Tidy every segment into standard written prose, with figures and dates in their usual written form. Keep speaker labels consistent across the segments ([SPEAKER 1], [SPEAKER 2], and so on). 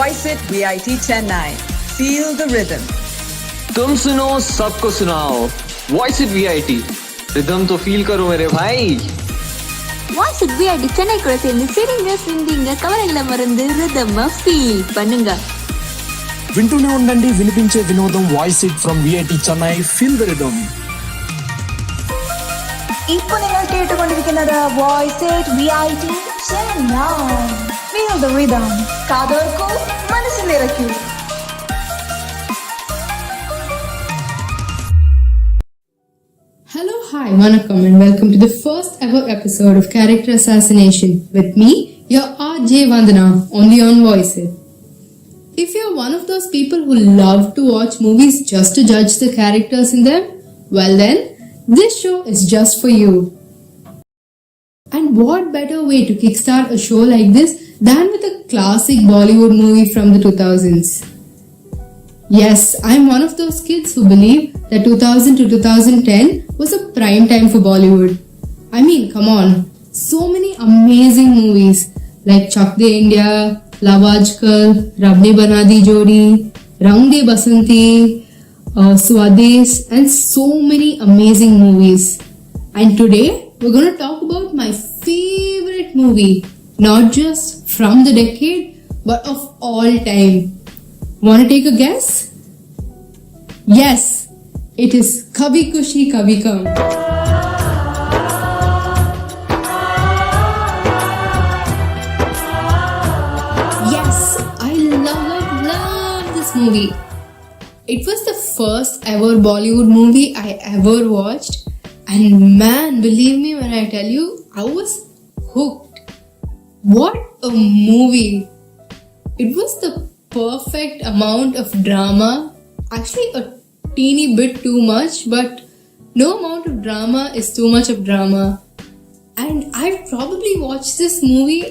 [SPEAKER 1] VIT Chennai. Feel the rhythm.
[SPEAKER 2] तुम सुनो सबको सुनाओ वॉइस इट वीआईटी रिदम तो फील करो मेरे भाई
[SPEAKER 3] வாய்ஸ் இட் விஐடி சென்னை கூட சேர்ந்து சிரிங்க சிந்திங்க கவலைகளை மறந்து ரிதம் ஃபீல் பண்ணுங்க.
[SPEAKER 4] వింటూనే ఉండండి వినిపించే వినోదం voice it from VIT Chennai feel the rhythm.
[SPEAKER 5] ഇപ്പോൾ നിങ്ങൾ കേട്ടുകൊണ്ടിരിക്കുന്നത് voice it VIT Chennai feel the rhythm. കാതോർക്കൂ മനസ്സിൽ നിറയ്ക്കൂ.
[SPEAKER 6] Hello, hi, vanakkam and welcome to the first ever episode of Character Assassination with me, your RJ Vandana, only on Voice It. If you're one of those people who love to watch movies just to judge the characters in them, well then, this show is just for you. And what better way to kickstart a show like this than with a classic Bollywood movie from the 2000s? Yes, I'm one of those kids who believe that 2000 to 2010 was a prime time for Bollywood. I mean, come on, so many amazing movies like Chak De India, Love Ajkal, Rab Ne Bana Di Jodi, Rang De Basanti, Swades, and so many amazing movies. And today we're going to talk about my favorite movie, not just from the decade, but of all time. Want to take a guess? Yes, it is Kabhi Khushi Kabhi Gum. Yes, I love this movie. It was the first ever Bollywood movie I ever watched, and man, believe me when I tell you, I was hooked. What a movie! It was the perfect amount of drama, actually a teeny bit too much, but no amount of drama is too much of drama. And I've probably watched this movie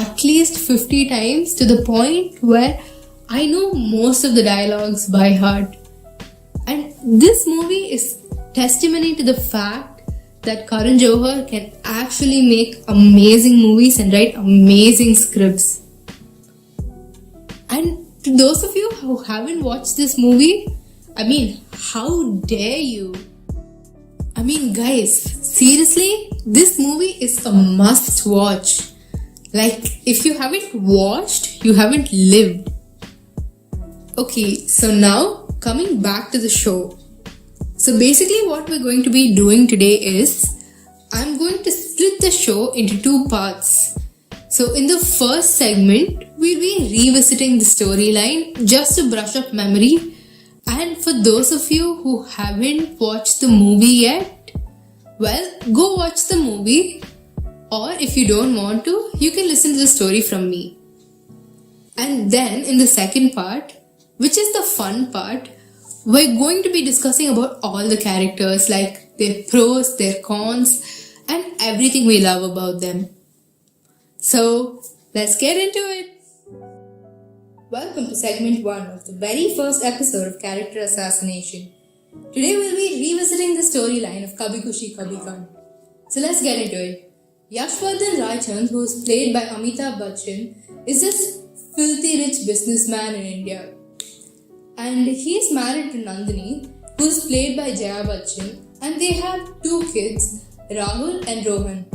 [SPEAKER 6] at least 50 times to the point where I know most of the dialogues by heart. And this movie is testimony to the fact that Karan Johar can actually make amazing movies and write amazing scripts. And to those of you who haven't watched this movie, I mean, how dare you? I mean, guys, seriously, this movie is a must watch. Like, if you haven't watched, you haven't lived. Okay, so now coming back to the show. So basically what we're going to be doing today is, I'm going to split the show into two parts. So in the first segment, we'll be revisiting the storyline just to brush up memory. And for those of you who haven't watched the movie yet, well, go watch the movie. Or if you don't want to, you can listen to the story from me. And then in the second part, which is the fun part, we're going to be discussing about all the characters, like their pros, their cons, and everything we love about them. So, let's get into it. Welcome to segment 1 of the very first episode of Character Assassination. Today we'll be revisiting the storyline of Kabhi Khushi Kabhi Gum. So let's get into it. Yashwardhan Raichand, who is played by Amitabh Bachchan, is this filthy rich businessman in India. And he is married to Nandini, who is played by Jaya Bachchan, and they have 2 kids, Rahul and Rohan.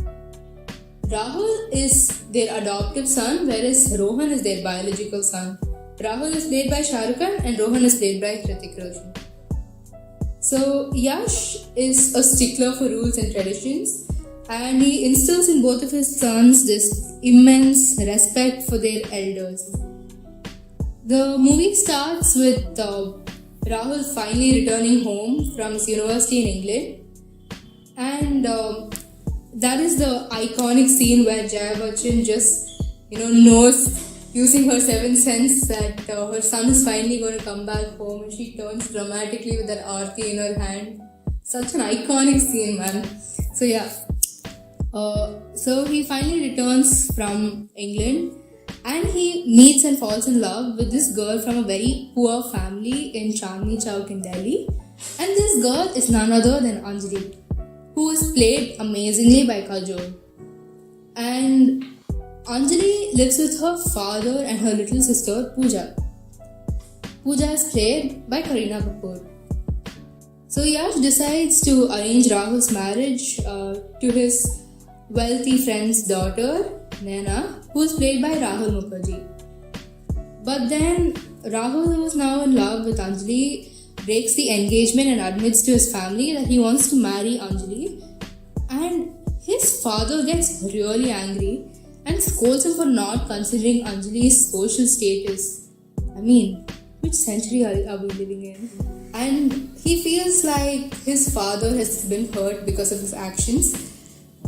[SPEAKER 6] Rahul is their adoptive son, whereas Rohan is their biological son. Rahul is played by Shah Rukh Khan and Rohan is played by Hrithik Roshan. So Yash is a stickler for rules and traditions, and he instills in both of his sons this immense respect for their elders. The movie starts with Rahul finally returning home from his university in England, and that is the iconic scene where Jaya Bachchan just, knows using her 7th sense that her son is finally going to come back home, and she turns dramatically with that aarti in her hand. Such an iconic scene, man. So yeah. So he finally returns from England, and he meets and falls in love with this girl from a very poor family in Chandni Chowk in Delhi. And this girl is none other than Anjali, who is played amazingly by Kajol. And Anjali lives with her father and her little sister Pooja. Pooja is played by Kareena Kapoor. So Yash decides to arrange Rahul's marriage to his wealthy friend's daughter, Naina, who is played by Rahul Mukherjee. But then Rahul, who is now in love with Anjali, breaks the engagement and admits to his family that he wants to marry Anjali. And his father gets really angry and scolds him for not considering Anjali's social status. I mean, which century are we living in? And he feels like his father has been hurt because of his actions,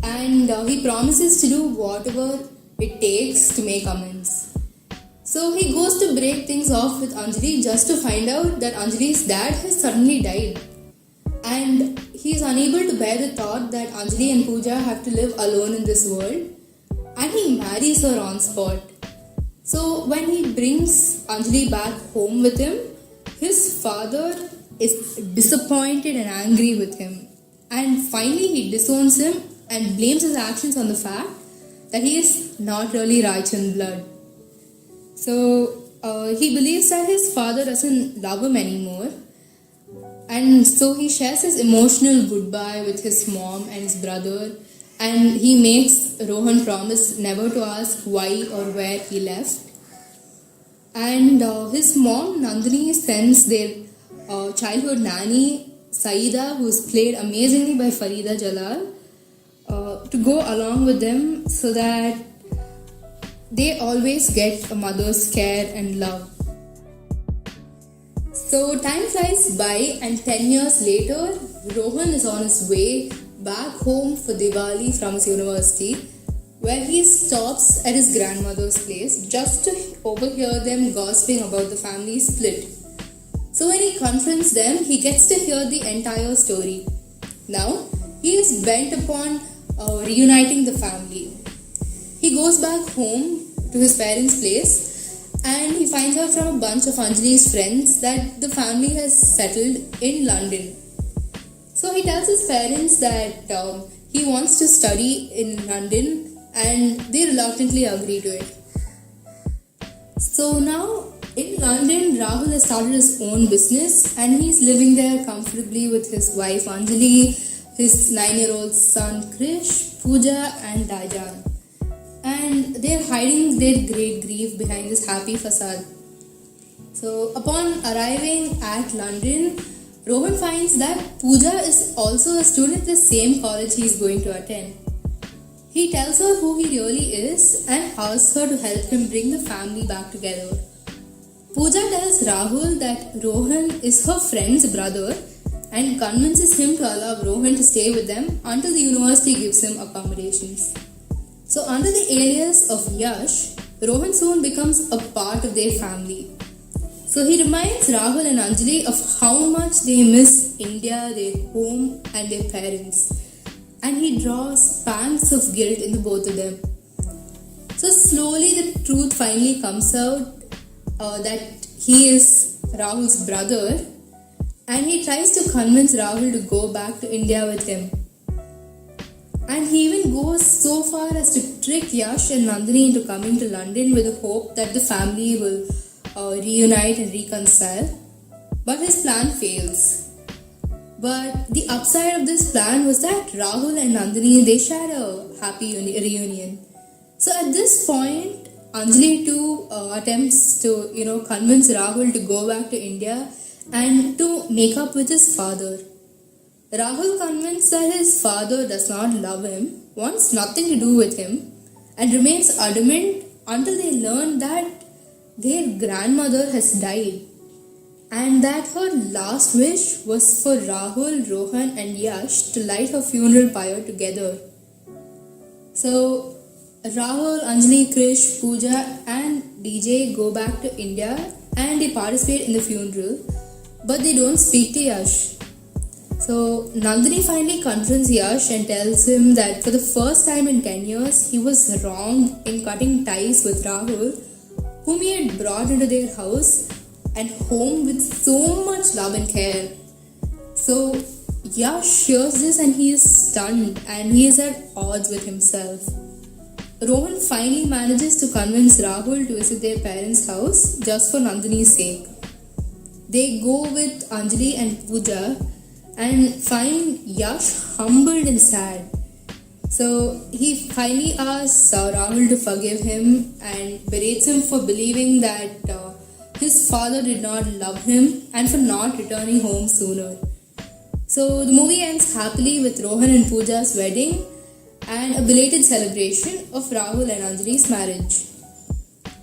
[SPEAKER 6] and he promises to do whatever it takes to make amends. So he goes to break things off with Anjali just to find out that Anjali's dad has suddenly died. And he is unable to bear the thought that Anjali and Pooja have to live alone in this world, and he marries her on spot. So when he brings Anjali back home with him, his father is disappointed and angry with him. And finally he disowns him and blames his actions on the fact that he is not really Raj in blood. So he believes that his father doesn't love him anymore. And so he shares his emotional goodbye with his mom and his brother. And he makes Rohan promise never to ask why or where he left. And his mom, Nandini, sends their childhood nanny, Saida, who is played amazingly by Farida Jalal, to go along with them so that they always get a mother's care and love. So time flies by, and 10 years later, Rohan is on his way back home for Diwali from his university, where he stops at his grandmother's place just to overhear them gossiping about the family split. So when he confronts them, he gets to hear the entire story. Now, he is bent upon reuniting the family. He goes back home to his parents' place, and he finds out from a bunch of Anjali's friends that the family has settled in London. So he tells his parents that he wants to study in London, and they reluctantly agree to it. So now in London, Rahul has started his own business, and he's living there comfortably with his wife Anjali, his 9-year-old son Krish, Pooja and Dajan. And they're hiding their great grief behind this happy facade. So upon arriving at London, Rohan finds that Pooja is also a student at the same college he is going to attend. He tells her who he really is and asks her to help him bring the family back together. Pooja tells Rahul that Rohan is her friend's brother and convinces him to allow Rohan to stay with them until the university gives him accommodations. So under the alias of Yash, Rohan soon becomes a part of their family. So he reminds Rahul and Anjali of how much they miss India, their home and their parents. And he draws pangs of guilt in the both of them. So slowly the truth finally comes out that he is Rahul's brother, and he tries to convince Rahul to go back to India with him. And he even goes so far as to trick Yash and Nandini into coming to London with the hope that the family will reunite and reconcile. But his plan fails. But the upside of this plan was that Rahul and Nandini, they shared a happy reunion. So at this point, Anjali too attempts to convince Rahul to go back to India and to make up with his father. Rahul, convinced that his father does not love him, wants nothing to do with him, and remains adamant until they learn that their grandmother has died and that her last wish was for Rahul, Rohan and Yash to light her funeral pyre together. So Rahul, Anjali, Krish, Pooja and DJ go back to India and they participate in the funeral, but they don't speak to Yash. So Nandini finally confronts Yash and tells him that for the first time in 10 years, he was wrong in cutting ties with Rahul, whom he had brought into their house and home with so much love and care. So Yash hears this and he is stunned and he is at odds with himself. Rohan finally manages to convince Rahul to visit their parents' house just for Nandini's sake. They go with Anjali and Pooja and find Yash humbled and sad. So he finally asks Rahul to forgive him and berates him for believing that his father did not love him and for not returning home sooner. So the movie ends happily with Rohan and Pooja's wedding and a belated celebration of Rahul and Anjali's marriage.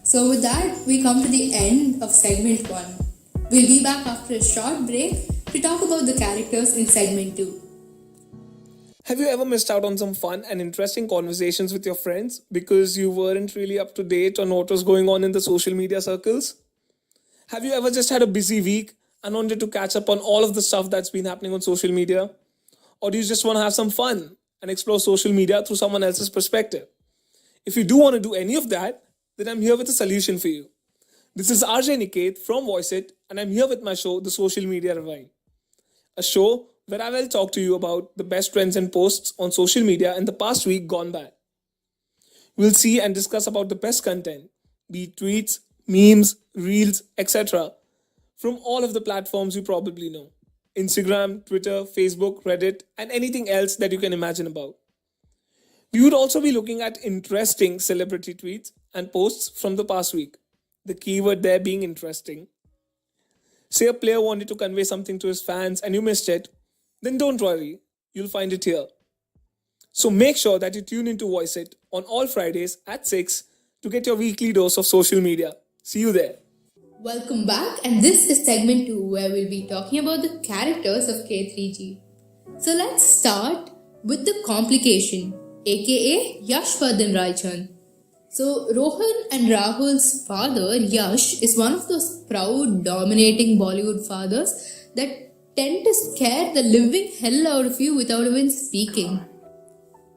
[SPEAKER 6] So with that, we come to the end of segment 1. We'll be back after a short break to talk about the characters in segment 2.
[SPEAKER 7] Have you ever missed out on some fun and interesting conversations with your friends because you weren't really up to date on what was going on in the social media circles? Have you ever just had a busy week and wanted to catch up on all of the stuff that's been happening on social media? Or do you just want to have some fun and explore social media through someone else's perspective? If you do want to do any of that, then I'm here with a solution for you. This is RJ Niket from Voice It, and I'm here with my show, The Social Media Rewind. A show where I will talk to you about the best trends and posts on social media in the past week gone by. We'll see and discuss about the best content, be it tweets, memes, reels, etc. from all of the platforms you probably know. Instagram, Twitter, Facebook, Reddit, and anything else that you can imagine about. We would also be looking at interesting celebrity tweets and posts from the past week. The keyword there being interesting. Say a player wanted to convey something to his fans and you missed it, then don't worry, you'll find it here. So make sure that you tune into Voice It on all Fridays at 6 to get your weekly dose of social media. See you there.
[SPEAKER 6] Welcome back, and this is segment 2 where we'll be talking about the characters of K3G. So let's start with the complication, aka Yash Vardhan. So Rohan and Rahul's father, Yash, is one of those proud, dominating Bollywood fathers that tend to scare the living hell out of you without even speaking.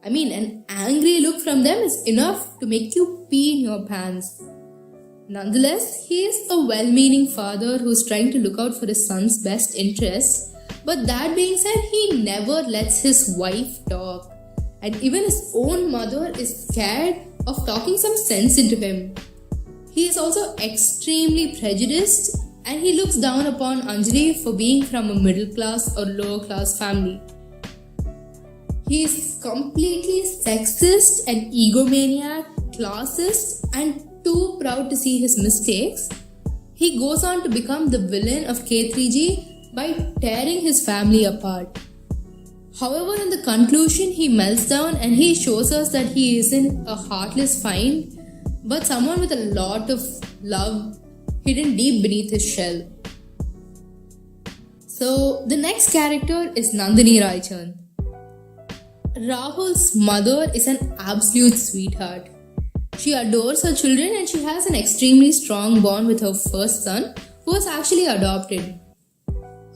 [SPEAKER 6] I mean, an angry look from them is enough to make you pee in your pants. Nonetheless, he is a well-meaning father who's trying to look out for his son's best interests. But that being said, he never lets his wife talk. And even his own mother is scared of talking some sense into him. He is also extremely prejudiced and he looks down upon Anjali for being from a middle class or lower class family. He is completely sexist and egomaniac, classist, and too proud to see his mistakes. He goes on to become the villain of K3G by tearing his family apart. However, in the conclusion, he melts down and he shows us that he isn't a heartless fiend, but someone with a lot of love hidden deep beneath his shell. So, the next character is Nandini Raichan. Rahul's mother is an absolute sweetheart. She adores her children and she has an extremely strong bond with her first son, who was actually adopted.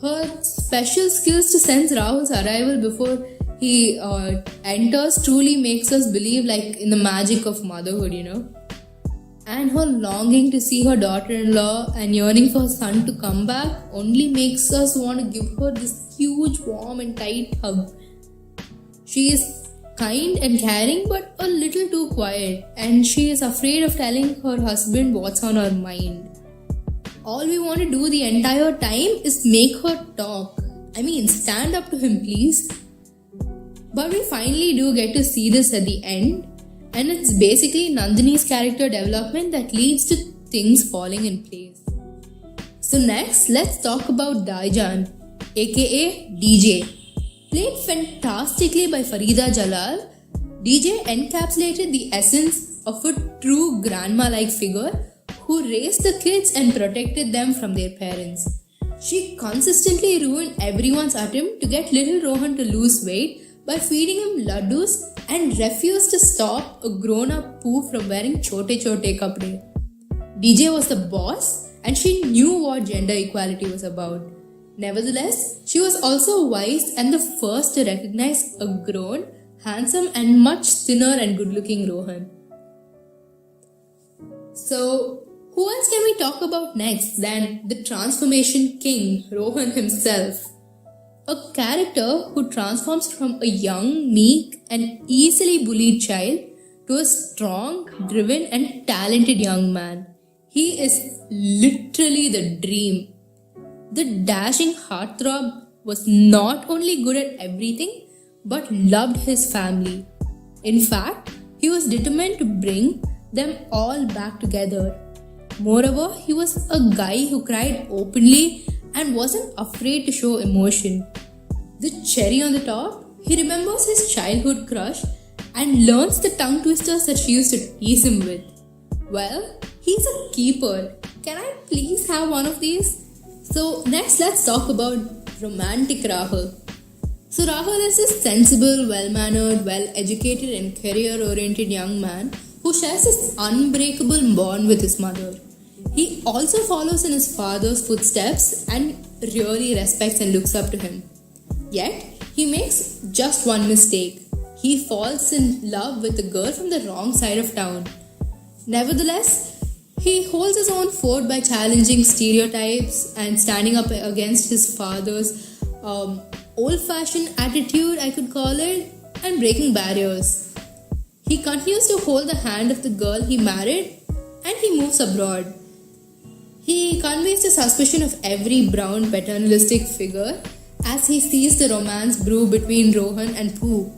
[SPEAKER 6] Her special skills to sense Rahul's arrival before he enters truly makes us believe in the magic of motherhood, And her longing to see her daughter-in-law and yearning for her son to come back only makes us want to give her this huge, warm and tight hug. She is kind and caring but a little too quiet, and she is afraid of telling her husband what's on her mind. All we want to do the entire time is make her talk. I mean, stand up to him, please. But we finally do get to see this at the end, and it's basically Nandini's character development that leads to things falling in place. So next, let's talk about Daijan, aka DJ. Played fantastically by Farida Jalal, DJ encapsulated the essence of a true grandma-like figure who raised the kids and protected them from their parents. She consistently ruined everyone's attempt to get little Rohan to lose weight by feeding him laddus and refused to stop a grown-up poo from wearing chote kapde. DJ was the boss and she knew what gender equality was about. Nevertheless, she was also wise and the first to recognize a grown, handsome and much thinner and good-looking Rohan. So, who else can we talk about next than the transformation king, Rohan himself? A character who transforms from a young, meek and easily bullied child to a strong, driven, and talented young man. He is literally the dream. The dashing heartthrob was not only good at everything but loved his family. In fact, he was determined to bring them all back together. Moreover, he was a guy who cried openly and wasn't afraid to show emotion. The cherry on the top, he remembers his childhood crush and learns the tongue twisters that she used to tease him with. Well, he's a keeper. Can I please have one of these? So next, let's talk about romantic Rahul. So Rahul is this sensible, well-mannered, well-educated and career-oriented young man who shares this unbreakable bond with his mother. He also follows in his father's footsteps and really respects and looks up to him. Yet, he makes just one mistake. He falls in love with a girl from the wrong side of town. Nevertheless, he holds his own fort by challenging stereotypes and standing up against his father's old-fashioned attitude, I could call it, and breaking barriers. He continues to hold the hand of the girl he married and he moves abroad. He conveys the suspicion of every brown paternalistic figure as he sees the romance brew between Rohan and Pooh.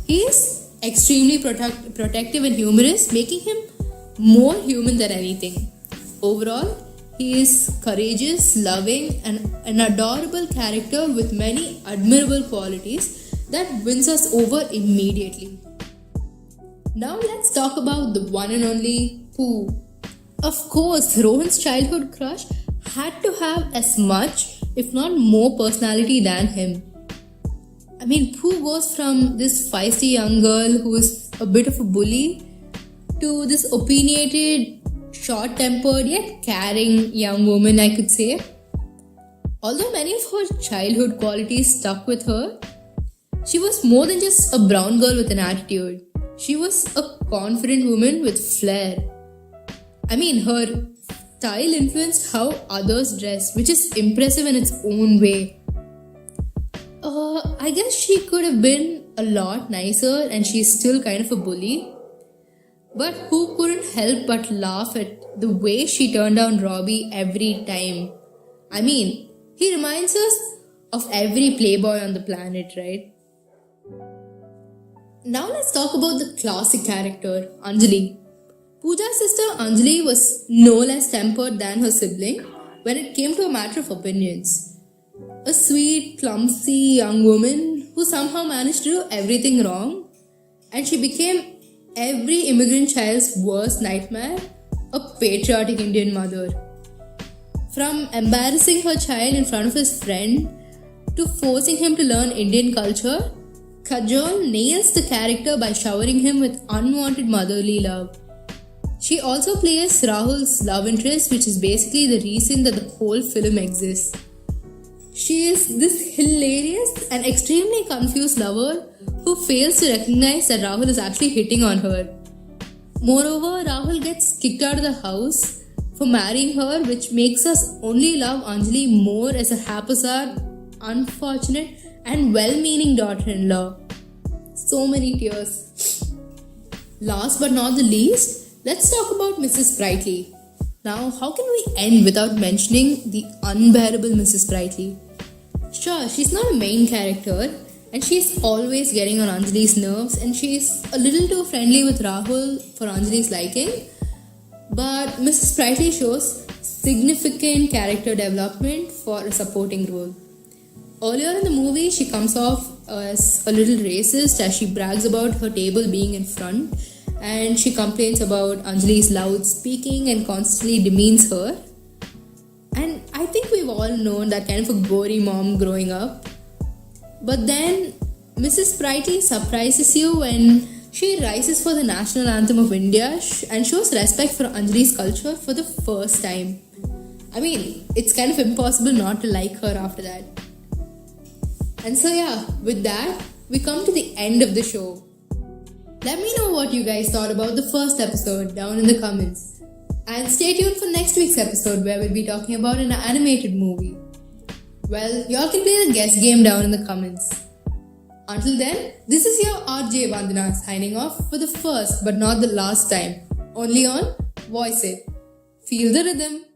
[SPEAKER 6] He is extremely protective and humorous, making him more human than anything. Overall, he is courageous, loving, and an adorable character with many admirable qualities that wins us over immediately. Now let's talk about the one and only Pooh. Of course, Rohan's childhood crush had to have as much, if not more, personality than him. I mean, Pooh goes from this feisty young girl who is a bit of a bully to this opinionated, short-tempered yet caring young woman, I could say. Although many of her childhood qualities stuck with her, she was more than just a brown girl with an attitude. She was a confident woman with flair. I mean, her style influenced how others dressed, which is impressive in its own way. I guess she could have been a lot nicer and she's still kind of a bully. But who couldn't help but laugh at the way she turned down Robbie every time? I mean, he reminds us of every playboy on the planet, right? Now let's talk about the classic character, Anjali. Pooja's sister Anjali was no less tempered than her sibling when it came to a matter of opinions. A sweet, clumsy young woman who somehow managed to do everything wrong, and she became every immigrant child's worst nightmare, a patriotic Indian mother. From embarrassing her child in front of his friend to forcing him to learn Indian culture, Kajol nails the character by showering him with unwanted motherly love. She also plays Rahul's love interest, which is basically the reason that the whole film exists. She is this hilarious and extremely confused lover who fails to recognize that Rahul is actually hitting on her. Moreover, Rahul gets kicked out of the house for marrying her, which makes us only love Anjali more as a haphazard, unfortunate, and well-meaning daughter-in-law. So many tears. Last but not the least, let's talk about Mrs. Sprightly. Now, how can we end without mentioning the unbearable Mrs. Sprightly? Sure, she's not a main character and she's always getting on Anjali's nerves and she's a little too friendly with Rahul for Anjali's liking. But Mrs. Sprightly shows significant character development for a supporting role. Earlier in the movie, she comes off as a little racist as she brags about her table being in front and she complains about Anjali's loud speaking and constantly demeans her. And I think we've all known that kind of a gory mom growing up. But then Mrs. Sprightly surprises you when she rises for the national anthem of India and shows respect for Anjali's culture for the first time. I mean, it's kind of impossible not to like her after that. And so yeah, with that, we come to the end of the show. Let me know what you guys thought about the first episode down in the comments. And stay tuned for next week's episode where we'll be talking about an animated movie. Well, y'all can play the guess game down in the comments. Until then, this is your RJ Vandana signing off for the first but not the last time. Only on Voice It. Feel the rhythm.